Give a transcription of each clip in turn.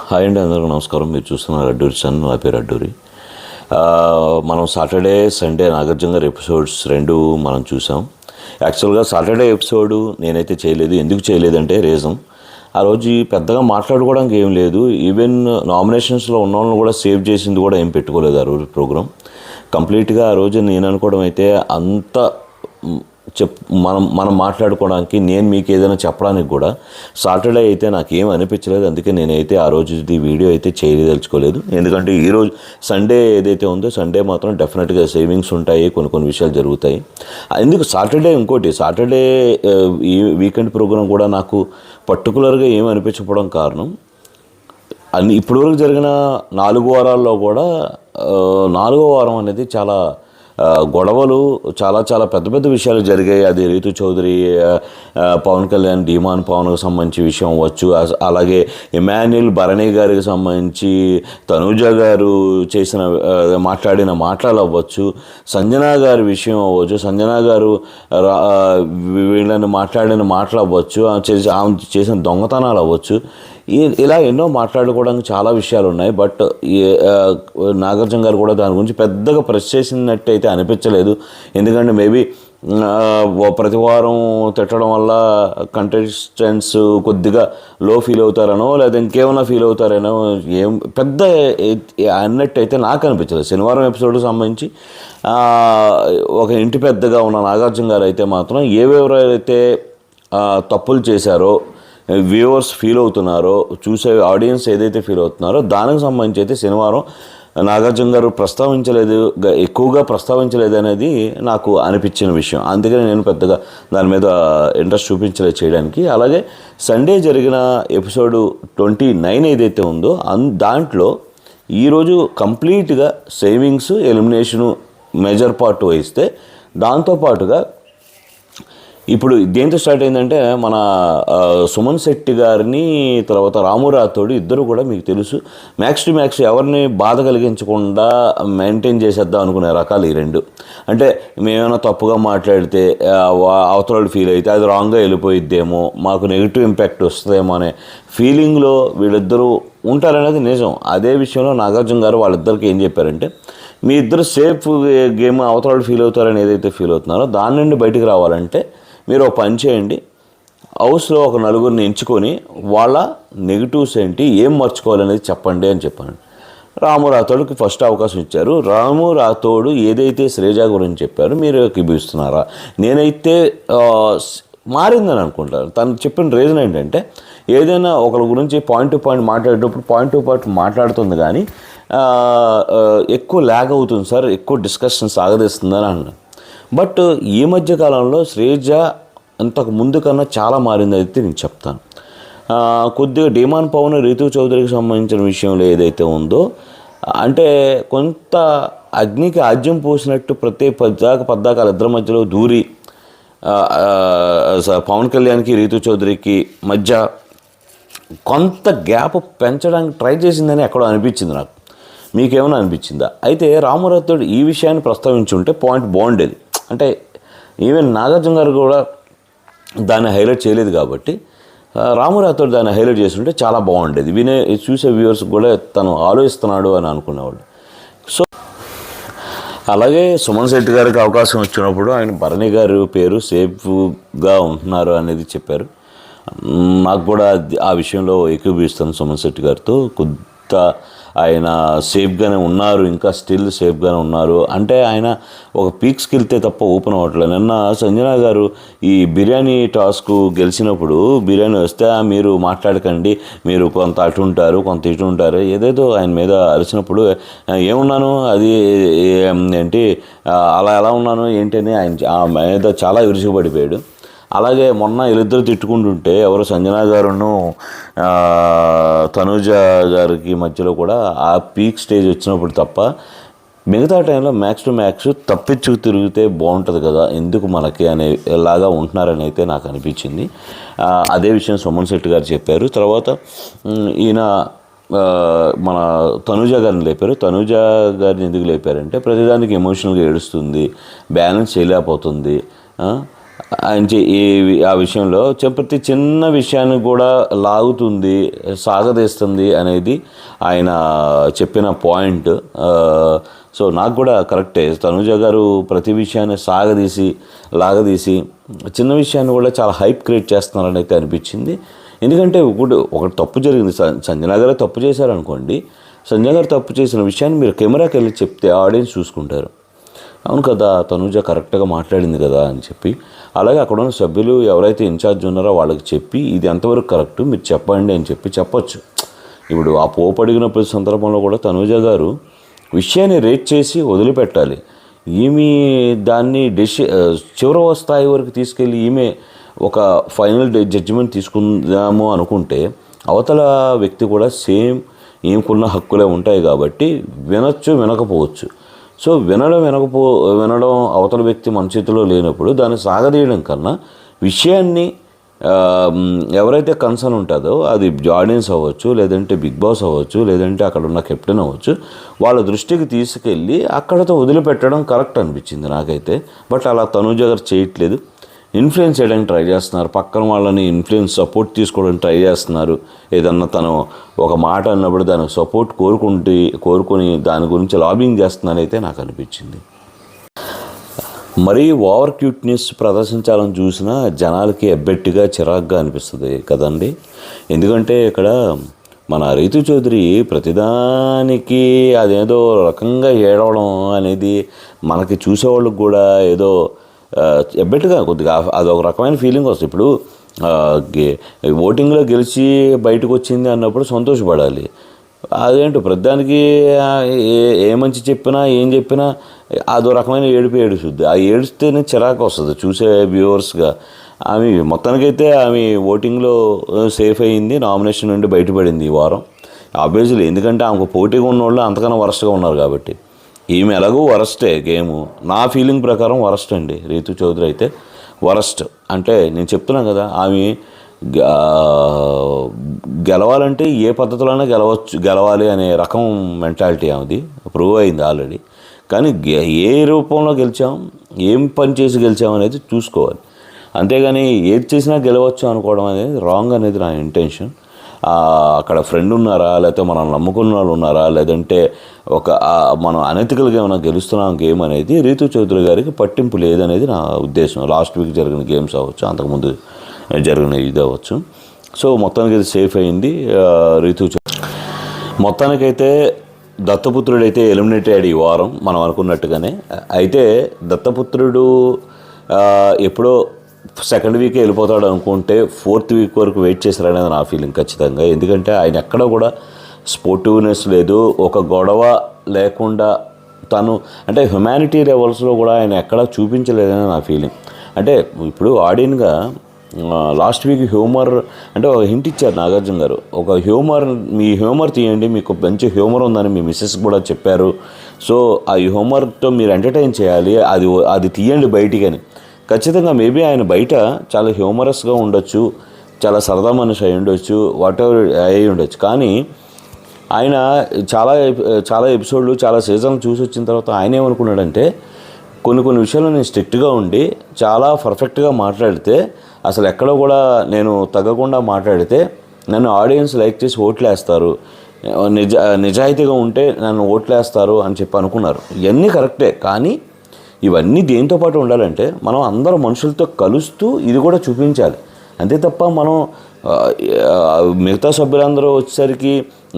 Hi అండి, అందరికీ నమస్కారం. మీరు చూస్తున్నారు అడ్డూరి ఛానల్. నా పేరు అడ్డూరి. మనం సాటర్డే సండే నాగార్జున గారి ఎపిసోడ్స్ రెండు మనం చూసాం. యాక్చువల్గా సాటర్డే ఎపిసోడు నేనైతే చేయలేదు. ఎందుకు చేయలేదంటే రీజన్, ఆ రోజు పెద్దగా మాట్లాడుకోవడానికి ఏం లేదు. ఈవెన్ నామినేషన్స్లో ఉన్న వాళ్ళని కూడా సేవ్ చేసింది కూడా ఏం పెట్టుకోలేదు ఆ రోజు ప్రోగ్రాం. కంప్లీట్గా ఆ రోజు నేను అనుకోవడం అయితే అంత మనం మాట్లాడుకోవడానికి, నేను మీకు ఏదైనా చెప్పడానికి కూడా సాటర్డే అయితే నాకేం అనిపించలేదు. అందుకే నేనైతే ఆ రోజు వీడియో అయితే చేయదలుచుకోలేదు. ఎందుకంటే ఈరోజు సండే ఏదైతే ఉందో సండే మాత్రం డెఫినెట్గా సేవింగ్స్ ఉంటాయి, కొన్ని విషయాలు జరుగుతాయి. ఎందుకు సాటర్డే, ఇంకోటి సాటర్డే ఈ వీకెండ్ ప్రోగ్రాం కూడా నాకు పర్టికులర్గా ఏం అనిపించకపోవడం కారణం, ఇప్పటివరకు జరిగిన 4 వారాల్లో కూడా 4వ వారం అనేది చాలా గొడవలు, చాలా పెద్ద విషయాలు జరిగాయి. అది రీతు చౌదరి, పవన్ కళ్యాణ్, డీమాన్ పవన్కి సంబంధించి విషయం అవ్వచ్చు, అలాగే ఇమాన్యుల్ భరణి గారికి సంబంధించి తనూజ గారు మాట్లాడిన మాటలు అవ్వచ్చు, సంజన గారి విషయం అవ్వచ్చు, సంజన గారు వీళ్ళని మాట్లాడిన మాటలు అవ్వచ్చు, ఆమె చేసిన దొంగతనాలు అవ్వచ్చు. ఇలా ఎన్నో మాట్లాడుకోవడానికి చాలా విషయాలు ఉన్నాయి. బట్ నాగార్జున గారు కూడా దాని గురించి పెద్దగా ప్రెస్ చేసినట్టు అయితే అనిపించలేదు. ఎందుకంటే మేబీ ప్రతి వారం తిట్టడం వల్ల కంటెస్టెంట్స్ కొద్దిగా లో ఫీల్ అవుతారనో లేదా ఇంకేమైనా ఫీల్ అవుతారనో ఏం పెద్ద అన్నట్టు అయితే నాకు అనిపించలేదు. శనివారం ఎపిసోడ్కి సంబంధించి ఒక ఇంటి పెద్దగా ఉన్న నాగార్జున గారు అయితే మాత్రం ఎవరైతే తప్పులు చేశారో, వ్యూవర్స్ ఫీల్ అవుతున్నారో, చూసే ఆడియన్స్ ఏదైతే ఫీల్ అవుతున్నారో దానికి సంబంధించి అయితే శనివారం నాగార్జున గారు ఎక్కువగా ప్రస్తావించలేదు అనేది నాకు అనిపించిన విషయం. అందుకని నేను పెద్దగా దాని మీద ఇంట్రెస్ట్ చూపించలేదు చేయడానికి. అలాగే సండే జరిగిన ఎపిసోడు 29 ఏదైతే ఉందో దాంట్లో ఈరోజు కంప్లీట్గా సేవింగ్స్, ఎలిమినేషను మేజర్ పార్ట్ వహిస్తే, దాంతోపాటుగా ఇప్పుడు దేంతో స్టార్ట్ అయిందంటే మన సుమన్ శెట్టి గారిని, తర్వాత రాము రాథోడ్ ఇద్దరు కూడా మీకు తెలుసు మ్యాక్స్ టు మ్యాక్స్ ఎవరిని బాధ కలిగించకుండా మెయింటైన్ చేసేద్దాం అనుకునే రకాలు ఈ రెండు. అంటే మేమైనా తప్పుగా మాట్లాడితే అవతల ఫీల్ అయితే అది రాంగ్గా వెళ్ళిపోయిద్దేమో, మాకు నెగిటివ్ ఇంపాక్ట్ వస్తుందేమో అనే ఫీలింగ్లో వీళ్ళిద్దరూ ఉంటారనేది నిజం. అదే విషయంలో నాగార్జున గారు వాళ్ళిద్దరికి ఏం చెప్పారంటే, మీ ఇద్దరు సేఫ్ గేమ్ అవతల ఫీల్ అవుతారని ఏదైతే ఫీల్ అవుతున్నారో దాని నుండి బయటికి రావాలంటే మీరు ఒక పని చేయండి, హౌస్లో ఒక నలుగురిని ఎంచుకొని వాళ్ళ నెగిటివ్స్ ఏంటి, ఏం మర్చుకోవాలనేది చెప్పండి అని చెప్పాను. రాము రాథోడ్కి ఫస్ట్ అవకాశం ఇచ్చారు. రాము రాథోడ్ ఏదైతే శ్రేజ గురించి చెప్పారో మీరు కిబిస్తున్నారా? నేనైతే మారిందని అనుకుంటాను. తను చెప్పిన రీజన్ ఏంటంటే, ఏదైనా ఒకరి గురించి పాయింట్ టు పాయింట్ మాట్లాడేటప్పుడు పాయింట్ టు పాయింట్ మాట్లాడుతుంది, కానీ ఎక్కువ ల్యాగ్ అవుతుంది సార్, ఎక్కువ డిస్కషన్ సాగదీస్తుందని అన్నాను. బట్ ఈ మధ్య కాలంలో శ్రేజ అంతకు ముందు కన్నా చాలా మారింది అయితే నేను చెప్తాను. కొద్దిగా డీమాన్ పవన్, రీతు చౌదరికి సంబంధించిన విషయంలో ఏదైతే ఉందో, అంటే కొంత అగ్నికి ఆజ్యం పోసినట్టు ప్రతి పద్దాకాల ఇద్దరి మధ్యలో దూరి పవన్ కళ్యాణ్కి, రీతు చౌదరికి మధ్య కొంత గ్యాప్ పెంచడానికి ట్రై చేసిందని ఎక్కడో అనిపించింది నాకు. మీకేమైనా అనిపించిందా? అయితే రాము రాథోడ్ ఈ విషయాన్ని ప్రస్తావించి ఉంటే పాయింట్ బాగుండేది. అంటే ఈవెన్ నాగార్జున గారు కూడా దాన్ని హైలైట్ చేయలేదు కాబట్టి రాము రాథోడ్ దాన్ని హైలైట్ చేస్తుంటే చాలా బాగుండేది. చూసే వ్యూవర్స్ కూడా తను ఆలోచిస్తున్నాడు అని అనుకునేవాళ్ళు. సో అలాగే సుమన్ శెట్టి గారికి అవకాశం వచ్చినప్పుడు ఆయన భరణి గారి పేరు సేఫ్గా ఉంటున్నారు అనేది చెప్పారు. నాకు కూడా ఆ విషయంలో ఏకీభవిస్తాను సుమన్ శెట్టి గారితో. ఆయన సేఫ్గానే ఉన్నారు, ఇంకా స్టిల్ సేఫ్గానే ఉన్నారు. అంటే ఆయన ఒక పీక్స్కి వెళ్తే తప్ప ఓపెన్ అవ్వట్లేదు. నిన్న సంజన గారు ఈ బిర్యానీ టాస్క్ గెలిచినప్పుడు, బిర్యానీ వస్తే మీరు మాట్లాడకండి, మీరు కొంత అటు ఉంటారు, కొంత ఇటు ఉంటారు, ఏదేదో ఆయన మీద అరిచినప్పుడు ఏమున్నాను, అది ఏంటి అలా ఎలా ఉన్నాను ఏంటి అని ఆయన మీద చాలా విరుచుకుపడిపోయాడు. అలాగే మొన్న వీళ్ళిద్దరు తిట్టుకుంటుంటే ఎవరు సంజన గారును తనూజ గారికి మధ్యలో కూడా ఆ పీక్ స్టేజ్ వచ్చినప్పుడు తప్ప మిగతా టైంలో మ్యాక్స్ టు మ్యాక్స్ తప్పించుకు తిరిగితే బాగుంటుంది కదా, ఎందుకు మనకి అనేలాగా ఉంటున్నారని అయితే నాకు అనిపించింది. అదే విషయం సుమన్ శెట్టి గారు చెప్పారు. తర్వాత ఈయన మన తనూజ గారిని లేపారు. తనూజ గారిని ఎందుకు లేపారంటే, ప్రతిదానికి ఎమోషనల్గా ఏడుస్తుంది, బ్యాలెన్స్ చేయలేకపోతుంది, ఆ విషయంలో ప్రతి చిన్న విషయాన్ని కూడా లాగుతుంది, సాగదీస్తుంది అనేది ఆయన చెప్పిన పాయింట్. సో నాకు కూడా కరెక్టే. తనుజ గారు ప్రతి విషయాన్ని లాగదీసి చిన్న విషయాన్ని కూడా చాలా హైప్ క్రియేట్ చేస్తున్నారని అయితే అనిపించింది. ఎందుకంటే ఒకటి తప్పు జరిగింది, సంజన గారు తప్పు చేశారనుకోండి, సంజన గారు తప్పు చేసిన విషయాన్ని మీరు కెమెరాకి వెళ్ళి చెప్తే ఆడియన్స్ చూసుకుంటారు, అవును కదా తనుజ కరెక్ట్గా మాట్లాడింది కదా అని చెప్పి. అలాగే అక్కడ ఉన్న సభ్యులు ఎవరైతే ఇన్ఛార్జ్ ఉన్నారో వాళ్ళకి చెప్పి ఇది ఎంతవరకు కరెక్ట్ మీరు చెప్పండి అని చెప్పొచ్చు. ఇప్పుడు ఆ పోపు అడిగిన ప్రతి సందర్భంలో కూడా తనుజ గారు విషయాన్ని రేట్ చేసి వదిలిపెట్టాలి. ఈమె దాన్ని చివరి స్థాయి వరకు తీసుకెళ్ళి ఈమె ఒక ఫైనల్ జడ్జిమెంట్ తీసుకుందాము అనుకుంటే అవతల వ్యక్తి కూడా సేమ్ ఈమెకున్న హక్కులే ఉంటాయి కాబట్టి వినకపోవచ్చు. సో వినడం అవతల వ్యక్తి మన చేతిలో లేనప్పుడు దాన్ని సాగదీయడం కన్నా విషయాన్ని ఎవరైతే కన్సర్న్ ఉంటుందో అది ఆడియన్స్ అవ్వచ్చు, లేదంటే బిగ్ బాస్ అవ్వచ్చు, లేదంటే అక్కడ ఉన్న కెప్టెన్ అవ్వచ్చు, వాళ్ళ దృష్టికి తీసుకెళ్ళి అక్కడతో వదిలిపెట్టడం కరెక్ట్ అనిపించింది నాకైతే. బట్ అలా తనుజ గారు చేయట్లేదు, ఇన్ఫ్లుయెన్స్ చేయడానికి ట్రై చేస్తున్నారు, పక్కన వాళ్ళని సపోర్ట్ తీసుకోవడానికి ట్రై చేస్తున్నారు. ఏదన్నా తను ఒక మాట అన్నప్పుడు దానికి సపోర్ట్ కోరుకొని దాని గురించి లాబింగ్ చేస్తున్నారైతే నాకు అనిపించింది. మరీ ఓవర్ క్యూట్నెస్ ప్రదర్శించాలని చూసినా జనాలకి ఎబ్బెట్టిగా చిరాగ్గా అనిపిస్తుంది కదండి. ఎందుకంటే ఇక్కడ మన రీతు చౌదరి ప్రతిదానికి అదేదో రకంగా ఏడవడం అనేది మనకి చూసేవాళ్ళకి కూడా ఏదో ఎబ్బెట్టుగా కొద్దిగా అదొక రకమైన ఫీలింగ్ వస్తుంది. ఇప్పుడు ఓటింగ్లో గెలిచి బయటకు వచ్చింది అన్నప్పుడు సంతోషపడాలి. అదేంటో ప్రతిదానికి ఏ మంచి చెప్పినా ఏం చెప్పినా అదో రకమైన ఏడుస్తుంది. ఆ ఏడుస్తేనే చిరాకు వస్తుంది చూసే వ్యూవర్స్గా. ఆమె మొత్తానికైతే ఆమె ఓటింగ్లో సేఫ్ అయ్యింది, నామినేషన్ నుండి బయటపడింది ఈ వారం ఆబ్వియస్లీ. ఎందుకంటే ఆమెకు పోటీగా ఉన్న వాళ్ళు అంతకన్నా వరస్ట్గా ఉన్నారు కాబట్టి. ఈమె ఎలాగో వరస్టే గేము, నా ఫీలింగ్ ప్రకారం వరస్ట్ అండి. రీతు చౌదరి అయితే వరస్ట్. అంటే నేను చెప్తున్నాను కదా, ఆమె గెలవాలంటే ఏ పద్ధతిలోనే గెలవాలి అనే రకం మెంటాలిటీ ఆమెది, ప్రూవ్ అయింది ఆల్రెడీ. కానీ ఏ రూపంలో గెలిచాం, ఏం పని చేసి గెలిచాం అనేది చూసుకోవాలి. అంతేగాని ఏది చేసినా గెలవచ్చు అనుకోవడం అనేది రాంగ్ అనేది నా ఇంటెన్షన్. అక్కడ ఫ్రెండ్ ఉన్నారా, లేకపోతే మనం నమ్ముకున్న వాళ్ళు ఉన్నారా, లేదంటే మనం అనెతికల్గా ఏమైనా గెలుస్తున్నాం గేమ్ అనేది రీతు చౌదరి గారికి పట్టింపు లేదనేది నా ఉద్దేశం. లాస్ట్ వీక్ జరిగిన గేమ్స్ అవ్వచ్చు, అంతకుముందు జరిగిన ఇది అవ్వచ్చు. సో మొత్తానికి ఇది సేఫ్ అయింది రీతు చౌదరి. మొత్తానికైతే దత్తపుత్రుడైతే ఎలిమినేట్ అయ్యాడు ఈ వారం మనం అనుకున్నట్టుగానే. అయితే దత్తపుత్రుడు ఎప్పుడో సెకండ్ వీకే వెళ్ళిపోతాడు అనుకుంటే 4th వీక్ వరకు వెయిట్ చేశారనేది నా ఫీలింగ్ ఖచ్చితంగా. ఎందుకంటే ఆయన ఎక్కడ కూడా స్పోర్టివ్నెస్ లేదు, ఒక గొడవ లేకుండా తను అంటే హ్యుమానిటీ లెవెల్స్లో కూడా ఆయన ఎక్కడా చూపించలేదని నా ఫీలింగ్. అంటే ఇప్పుడు ఆడియన్గా లాస్ట్ వీక్ హ్యూమర్ అంటే ఒక హింట్ ఇచ్చారు నాగార్జున గారు, ఒక మీ హ్యూమర్ తీయండి, మీకు మంచి హ్యూమర్ ఉందని మీ మిస్సెస్ కూడా చెప్పారు. సో ఆ హ్యూమర్తో మీరు ఎంటర్టైన్ చేయాలి, అది తీయండి బయటికి అని. ఖచ్చితంగా మేబీ ఆయన బయట చాలా హ్యూమరస్గా ఉండొచ్చు, చాలా సరదా మనిషి అయి ఉండొచ్చు, వాట్ ఎవర్ అయి ఉండొచ్చు. కానీ ఆయన చాలా ఎపిసోడ్లు చాలా సీజన్లు చూసి వచ్చిన తర్వాత ఆయన ఏమనుకున్నాడంటే కొన్ని విషయాలు నేను స్ట్రిక్ట్గా ఉండి చాలా పర్ఫెక్ట్గా మాట్లాడితే, అసలు ఎక్కడ కూడా నేను తగ్గకుండా మాట్లాడితే నన్ను ఆడియన్స్ లైక్ చేసి ఓట్లేస్తారు, నిజాయితీగా ఉంటే నన్ను ఓట్లేస్తారు అని చెప్పి అనుకున్నారు. ఇవన్నీ కరెక్టే, కానీ ఇవన్నీ దేంతో పాటు ఉండాలంటే మనం అందరూ మనుషులతో కలుస్తూ ఇది కూడా చూపించాలి. అంతే తప్ప మనం మిగతా సభ్యులందరూ వచ్చేసరికి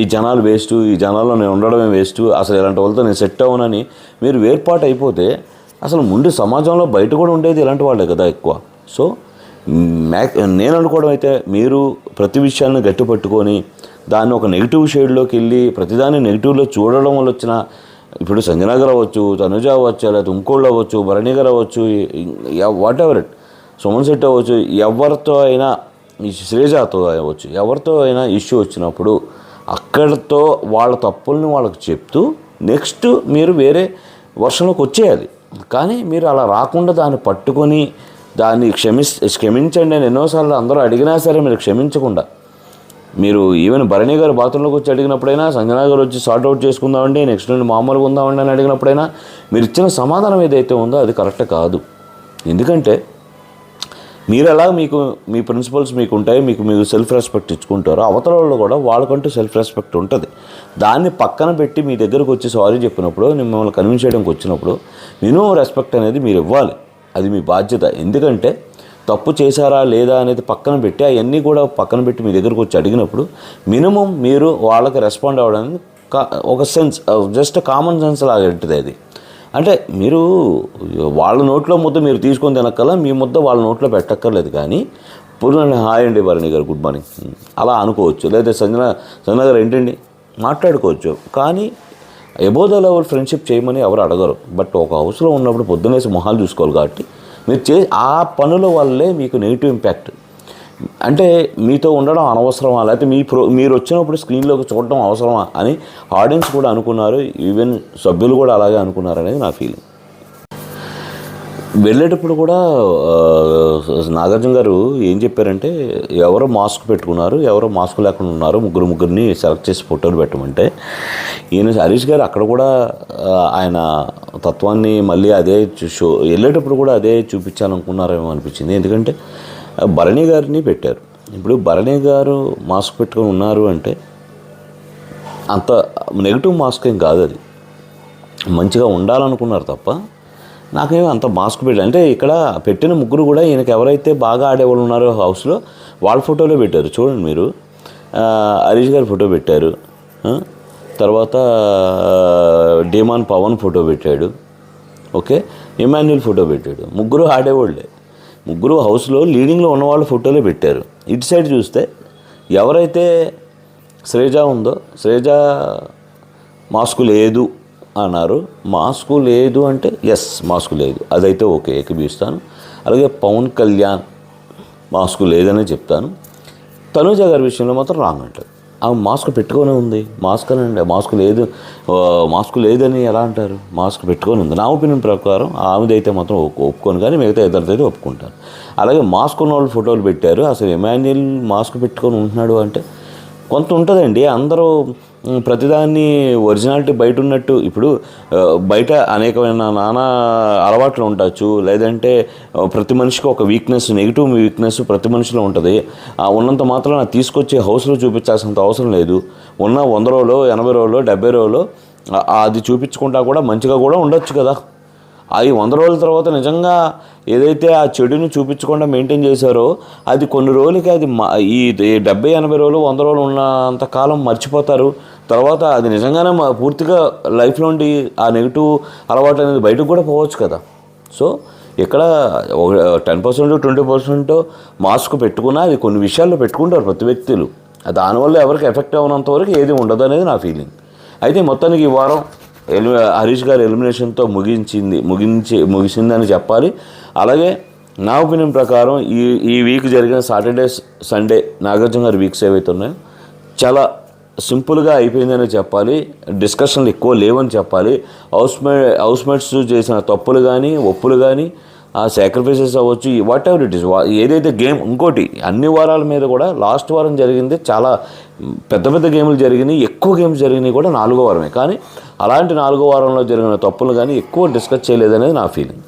ఈ జనాలు వేస్ట్, ఈ జనాల్లో నేను ఉండడమే వేస్ట్, అసలు ఇలాంటి వాళ్ళతో నేను సెట్ అవ్వనని మీరు వేర్పాటు అయిపోతే అసలు ముందు సమాజంలో బయట కూడా ఉండేది ఇలాంటి వాళ్ళే కదా ఎక్కువ. సో నేను అనుకోవడం అయితే మీరు ప్రతి విషయాన్ని గట్టి పట్టుకొని దాన్ని ఒక నెగిటివ్ షేడ్లోకి వెళ్ళి ప్రతిదాన్ని నెగిటివ్లో చూడడం వల్ల వచ్చిన, ఇప్పుడు సంజన గారు అవ్వచ్చు, తనుజ అవ్వచ్చు, లేకపోతే ఇంకోళ్ళు అవ్వచ్చు, భరణి గారు అవ్వచ్చు, what ever it, Suman Shetty అవ్వచ్చు, ఎవరితో అయినా శ్రీజాతో అవ్వచ్చు, ఎవరితో అయినా ఇష్యూ వచ్చినప్పుడు అక్కడితో వాళ్ళ తప్పుల్ని వాళ్ళకి చెప్తూ నెక్స్ట్ మీరు వేరే వర్షంలోకి వచ్చేయాలి. కానీ మీరు అలా రాకుండా దాన్ని పట్టుకొని దాన్ని క్షమించండి అని ఎన్నోసార్లు అందరూ అడిగినా సరే మీరు క్షమించకుండా, మీరు ఈవెన్ భరణి గారు బాత్రూంలోకి వచ్చి అడిగినప్పుడైనా, సంజన గారు వచ్చి సార్ట్ అవుట్ చేసుకుందామండి, నెక్స్ట్ నుండి మామూలుగా ఉందామండి అని అడిగినప్పుడైనా మీరు ఇచ్చిన సమాధానం ఏదైతే ఉందో అది కరెక్ట్ కాదు. ఎందుకంటే మీరు ఎలా మీ ప్రిన్సిపల్స్ మీకు ఉంటాయి, మీకు సెల్ఫ్ రెస్పెక్ట్ ఇచ్చుకుంటారో అవతల వాళ్ళు కూడా వాళ్ళకంటూ సెల్ఫ్ రెస్పెక్ట్ ఉంటుంది. దాన్ని పక్కన పెట్టి మీ దగ్గరకు వచ్చి సారీ చెప్పినప్పుడు, మిమ్మల్ని కన్విన్స్ చేయడానికి వచ్చినప్పుడు మినిమం రెస్పెక్ట్ అనేది మీరు ఇవ్వాలి. అది మీ బాధ్యత. ఎందుకంటే తప్పు చేశారా లేదా అనేది పక్కన పెట్టి అవన్నీ కూడా పక్కన పెట్టి మీ దగ్గరకు వచ్చి అడిగినప్పుడు మినిమం మీరు వాళ్ళకి రెస్పాండ్ అవ్వడానికి ఒక సెన్స్, జస్ట్ కామన్ సెన్స్ లాగా ఉంటుంది అది. అంటే మీరు వాళ్ళ నోట్లో ముద్ద మీరు తీసుకొని తినక్కల్లా, మీ ముద్ద వాళ్ళ నోట్లో పెట్టక్కర్లేదు. కానీ పూర్ణ హాయ్ అండి భరణి గారు, గుడ్ మార్నింగ్ అలా అనుకోవచ్చు. లేదా సంజన గారు ఏంటండి మాట్లాడుకోవచ్చు. కానీ ఎబో ద లెవెల్ ఫ్రెండ్షిప్ చేయమని ఎవరు అడగరు. బట్ ఒక హౌస్లో ఉన్నప్పుడు పొద్దునేసి మొహాలు చూసుకోవాలి. కాబట్టి మీరు ఆ పనుల వల్లే మీకు నెగిటివ్ ఇంపాక్ట్. అంటే మీతో ఉండడం అనవసరమా, లేకపోతే మీరు వచ్చినప్పుడు స్క్రీన్లోకి చూడడం అవసరమా అని ఆడియన్స్ కూడా అనుకున్నారు. ఈవెన్ సభ్యులు కూడా అలాగే అనుకున్నారు అనేది నా ఫీలింగ్. వెళ్ళేటప్పుడు కూడా నాగార్జున గారు ఏం చెప్పారంటే, ఎవరో మాస్క్ పెట్టుకున్నారు, ఎవరో మాస్క్ లేకుండా ఉన్నారు, ముగ్గురిని సెలెక్ట్ చేసి ఫోటోలు పెట్టమంటే ఈయన హరీష్ గారు అక్కడ కూడా ఆయన తత్వాన్ని మళ్ళీ అదే వెళ్ళేటప్పుడు కూడా అదే చూపించాలనుకున్నారేమో అనిపించింది. ఎందుకంటే భరణి గారిని పెట్టారు. ఇప్పుడు భరణి గారు మాస్క్ పెట్టుకొని ఉన్నారు అంటే అంత నెగిటివ్ మాస్క్ ఏం కాదు, అది మంచిగా ఉండాలనుకున్నారు తప్ప నాకేమో అంత మాస్క్ పెట్టి. అంటే ఇక్కడ పెట్టిన ముగ్గురు కూడా ఈయనకి ఎవరైతే బాగా ఆడేవాళ్ళు ఉన్నారో హౌస్లో వాళ్ళ ఫోటోలో పెట్టారు. చూడండి మీరు, హరీష్ గారి ఫోటో పెట్టారు, తర్వాత డిమాన్ పవన్ ఫోటో పెట్టాడు, ఓకే, ఇమాన్యుల్ ఫోటో పెట్టాడు. ముగ్గురు ఆడేవాళ్ళే, ముగ్గురు హౌస్లో లీడింగ్లో ఉన్నవాళ్ళు ఫోటోలే పెట్టారు. ఇటు సైడ్ చూస్తే ఎవరైతే శ్రేజ ఉందో, శ్రేజ మాస్కు లేదు అన్నారు. మాస్కు లేదు అంటే ఎస్ మాస్కు లేదు, అదైతే ఓకే, ఏకీభవిస్తాను. అలాగే పవన్ కళ్యాణ్ మాస్కు లేదనే చెప్తాను. తనూజ గారి విషయంలో మాత్రం రాంగ్ అంటారు. ఆమె మాస్క్ పెట్టుకొని ఉంది, మాస్క్ అనండి, మాస్క్ లేదని ఎలా అంటారు? మాస్క్ పెట్టుకొని ఉంది. నా ఒపీనియన్ ప్రకారం ఆమెదైతే మాత్రం ఒప్పుకోను, కానీ మిగతా ఇద్దరిదైతే ఒప్పుకుంటాను. అలాగే మాస్క్ ఉన్న వాళ్ళు ఫోటోలు పెట్టారు. అసలు ఇమాన్యుల్ మాస్క్ పెట్టుకొని ఉంటున్నాడు అంటే కొంత ఉంటుందండి. అందరూ ప్రతిదాన్ని ఒరిజినాలిటీ బయట ఉన్నట్టు, ఇప్పుడు బయట అనేకమైన నానా అలవాట్లు ఉండొచ్చు, లేదంటే ప్రతి మనిషికి ఒక వీక్నెస్, నెగిటివ్ వీక్నెస్ ప్రతి మనిషిలో ఉంటుంది. ఉన్నంత మాత్రం తీసుకొచ్చి హౌస్లో చూపించాల్సినంత అవసరం లేదు. ఉన్న 100 రోజులు 80 రోజులు 70 రోజులు అది చూపించుకుంటా కూడా మంచిగా కూడా ఉండొచ్చు కదా. అది 100 రోజుల తర్వాత నిజంగా ఏదైతే ఆ చెడుని చూపించకుండా మెయింటైన్ చేశారో అది కొన్ని రోజులకి అది ఈ 70-80 రోజులు 100 రోజులు ఉన్నంత కాలం మర్చిపోతారు. తర్వాత అది నిజంగానే పూర్తిగా లైఫ్లోండి ఆ నెగిటివ్ అలవాటు అనేది బయటకు కూడా పోవచ్చు కదా. సో ఇక్కడ 10% 20% మాస్క్ పెట్టుకున్నా అది కొన్ని విషయాల్లో పెట్టుకుంటారు ప్రతి వ్యక్తులు. దానివల్ల ఎవరికి ఎఫెక్ట్ అవ్వనంత వరకు ఏది ఉండదు అనేది నా ఫీలింగ్. అయితే మొత్తానికి ఈ వారం హరీష్ గారి ఎలిమినేషన్తో ముగిసిందని చెప్పాలి. అలాగే నా ఒపీనియన్ ప్రకారం ఈ వీక్ జరిగిన సాటర్డే సండే నాగార్జున గారి వీక్స్ ఏవైతే ఉన్నాయో చాలా సింపుల్గా అయిపోయిందని చెప్పాలి. డిస్కషన్లు ఎక్కువ లేవని చెప్పాలి. హౌస్మేట్స్ చేసిన తప్పులు కానీ ఒప్పులు కానీ ఆ సాక్రిఫైసెస్ అవ్వచ్చు, వాట్ ఎవర్ ఇట్ ఈస్, ఏదైతే గేమ్. ఇంకోటి అన్ని వారాల మీద కూడా లాస్ట్ వారం జరిగింది చాలా పెద్ద గేములు జరిగినాయి, ఎక్కువ గేమ్స్ జరిగినాయి కూడా 4వ వారమే. కానీ అలాంటి 4వ వారంలో జరిగిన తప్పులు కానీ ఎక్కువ డిస్కస్ చేయలేదనేది నా ఫీలింగ్.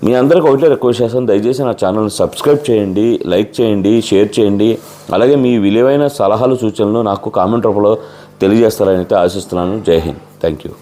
మీ అందరికీ ఒకటే రిక్వెస్ట్ చేస్తాను, దయచేసి నా ఛానల్ని సబ్స్క్రైబ్ చేయండి, లైక్ చేయండి, షేర్ చేయండి. అలాగే మీ విలువైన సలహాలు సూచనలు నాకు కామెంట్ రూపంలో తెలియజేస్తారని అయితే ఆశిస్తున్నాను. జై హింద్. Thank you.